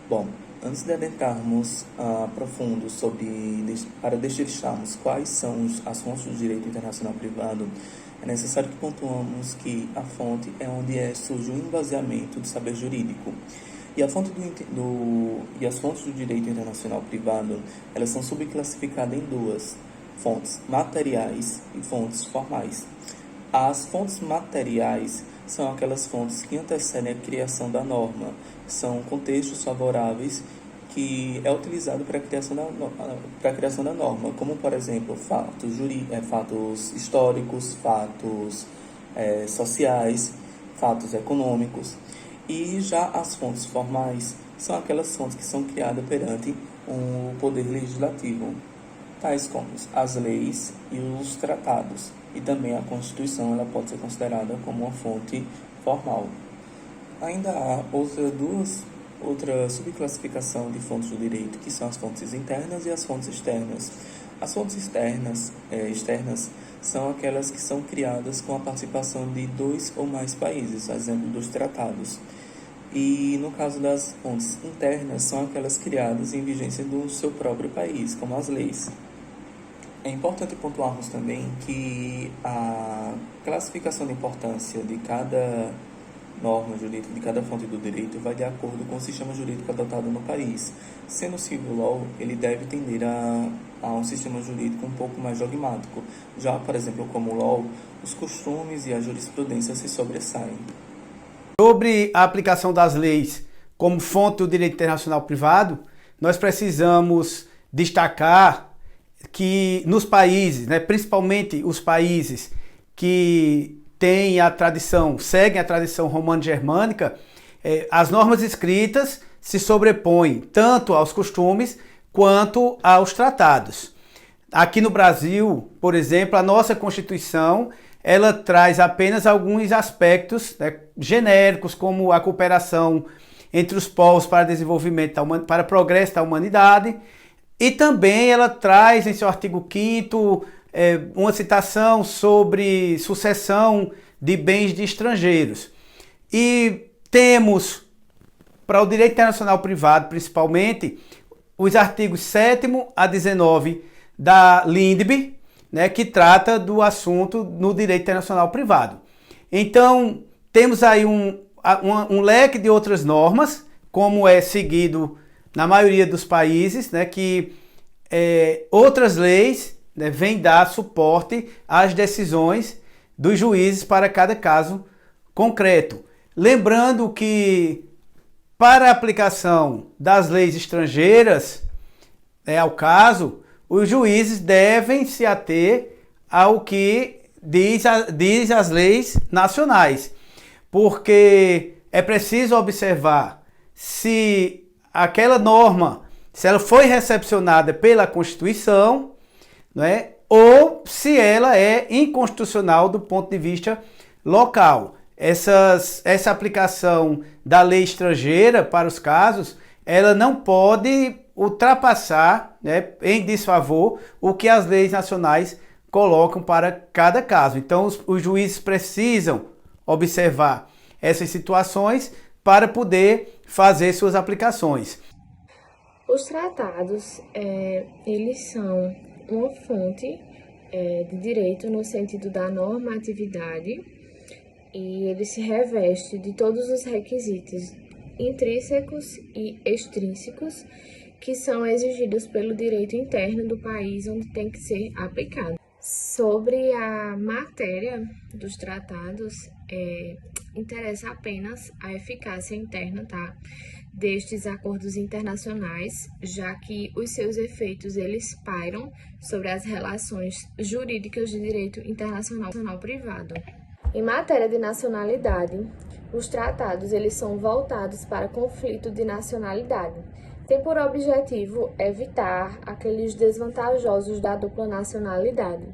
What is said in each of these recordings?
Bom, antes de adentrarmos a profundo para destrinçarmos quais são as fontes do direito internacional privado, é necessário que pontuamos que a fonte é onde surge o embaseamento do saber jurídico. E as fontes do direito internacional privado, elas são subclassificadas em duas: fontes materiais e fontes formais. As fontes materiais são aquelas fontes que antecedem a criação da norma, são contextos favoráveis que é utilizado para a criação da norma, como, por exemplo, fatos históricos, fatos sociais, fatos econômicos. E já as fontes formais são aquelas fontes que são criadas perante o poder legislativo, tais como as leis e os tratados. E também a Constituição ela pode ser considerada como uma fonte formal. Ainda há outra subclassificação de fontes do direito, que são as fontes internas e as fontes externas. As fontes externas são aquelas que são criadas com a participação de 2 ou mais países, exemplo dos tratados. E no caso das fontes internas, são aquelas criadas em vigência do seu próprio país, como as leis. É importante pontuarmos também que a classificação de importância de cada norma jurídica, de cada fonte do direito, vai de acordo com o sistema jurídico adotado no país. Sendo o civil law, ele deve tender a um sistema jurídico um pouco mais dogmático. Já, por exemplo, como o law, os costumes e a jurisprudência se sobressaem. Sobre a aplicação das leis como fonte do direito internacional privado, nós precisamos destacar que nos países, principalmente os países que seguem a tradição romano-germânica, as normas escritas se sobrepõem tanto aos costumes quanto aos tratados. Aqui no Brasil, por exemplo, a nossa Constituição ela traz apenas alguns aspectos genéricos, como a cooperação entre os povos para desenvolvimento, para progresso da humanidade, e também ela traz em seu artigo 5º uma citação sobre sucessão de bens de estrangeiros. E temos, para o direito internacional privado principalmente, os artigos 7º a 19 da LINDB, que trata do assunto no direito internacional privado. Então, temos aí um leque de outras normas, como é seguido na maioria dos países, que outras leis vêm dar suporte às decisões dos juízes para cada caso concreto. Lembrando que, para a aplicação das leis estrangeiras, ao caso, os juízes devem se ater ao que diz as leis nacionais, porque é preciso observar se aquela norma, se ela foi recepcionada pela Constituição, ou se ela é inconstitucional do ponto de vista local. Essa aplicação da lei estrangeira para os casos, ela não pode ultrapassar em desfavor o que as leis nacionais colocam para cada caso. Então, os juízes precisam observar essas situações para poder fazer suas aplicações. Os tratados, eles são uma fonte de direito no sentido da normatividade e ele se reveste de todos os requisitos intrínsecos e extrínsecos que são exigidos pelo direito interno do país onde tem que ser aplicado. Sobre a matéria dos tratados, interessa apenas a eficácia interna, destes acordos internacionais, já que os seus efeitos eles pairam sobre as relações jurídicas de direito internacional privado. Em matéria de nacionalidade, os tratados eles são voltados para conflito de nacionalidade. Tem por objetivo evitar aqueles desvantajosos da dupla nacionalidade.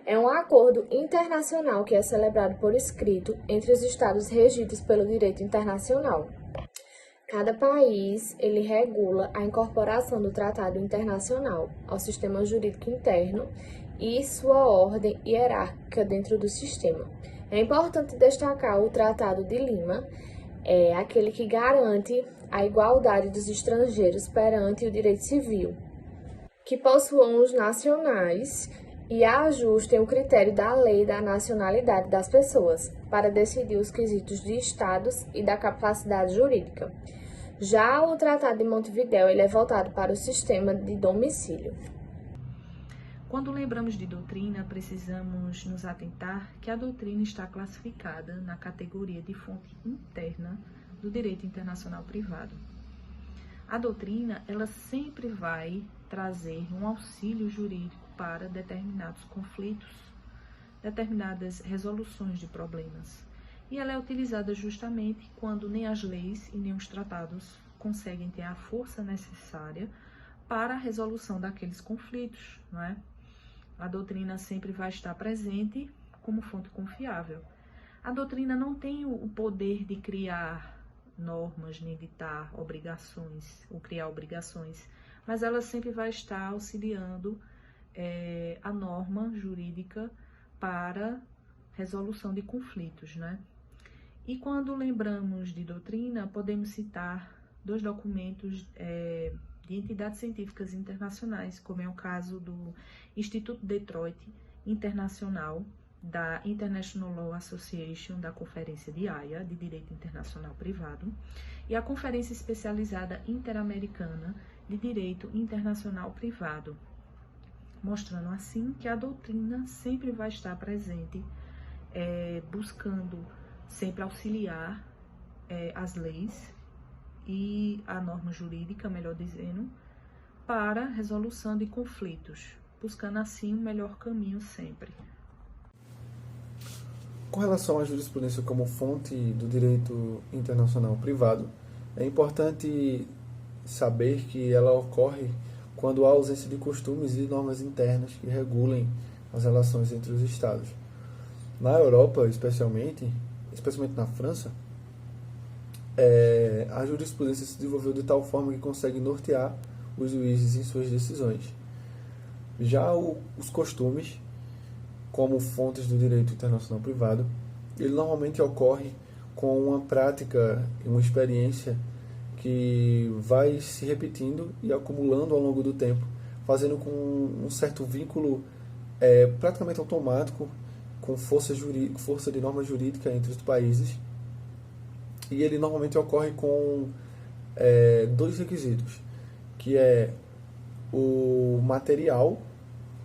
É um acordo internacional que é celebrado por escrito entre os estados regidos pelo direito internacional. Cada país ele regula a incorporação do tratado internacional ao sistema jurídico interno e sua ordem hierárquica dentro do sistema. É importante destacar o Tratado de Lima, aquele que garante a igualdade dos estrangeiros perante o direito civil, que possuam os nacionais e ajustem o critério da lei da nacionalidade das pessoas para decidir os quesitos de estados e da capacidade jurídica. Já o Tratado de Montevidéu ele é voltado para o sistema de domicílio. Quando lembramos de doutrina, precisamos nos atentar que a doutrina está classificada na categoria de fonte interna do direito internacional privado. A doutrina, ela sempre vai trazer um auxílio jurídico para determinados conflitos, determinadas resoluções de problemas. E ela é utilizada justamente quando nem as leis e nem os tratados conseguem ter a força necessária para a resolução daqueles conflitos, não é? A doutrina sempre vai estar presente como fonte confiável. A doutrina não tem o poder de criar normas, nem ditar obrigações, ou criar obrigações, mas ela sempre vai estar auxiliando a norma jurídica para resolução de conflitos, né? E quando lembramos de doutrina, podemos citar dois documentos de entidades científicas internacionais, como é o caso do Instituto Detroit Internacional, da International Law Association, da Conferência de Haia, de Direito Internacional Privado, e a Conferência Especializada Interamericana de Direito Internacional Privado, mostrando assim que a doutrina sempre vai estar presente, buscando sempre auxiliar as leis e a norma jurídica, melhor dizendo, para a resolução de conflitos, buscando assim um melhor caminho sempre. Com relação à jurisprudência como fonte do direito internacional privado, é importante saber que ela ocorre quando há ausência de costumes e normas internas que regulem as relações entre os Estados. Na Europa, especialmente na França, a jurisprudência se desenvolveu de tal forma que consegue nortear os juízes em suas decisões. Já os costumes, como fontes do direito internacional privado, ele normalmente ocorre com uma prática e uma experiência que vai se repetindo e acumulando ao longo do tempo, fazendo com um certo vínculo praticamente automático, com força de norma jurídica entre os países. E ele normalmente ocorre com dois requisitos, que é o material,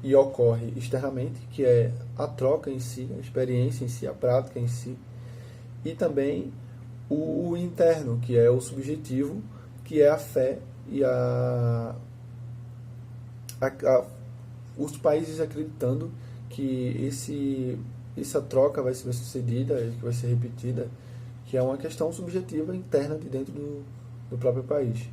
e ocorre externamente, que é a troca em si, a experiência em si, a prática em si, e também o interno, que é o subjetivo, que é a fé e os países acreditando que essa troca vai ser sucedida, que vai ser repetida, que é uma questão subjetiva interna de dentro do próprio país.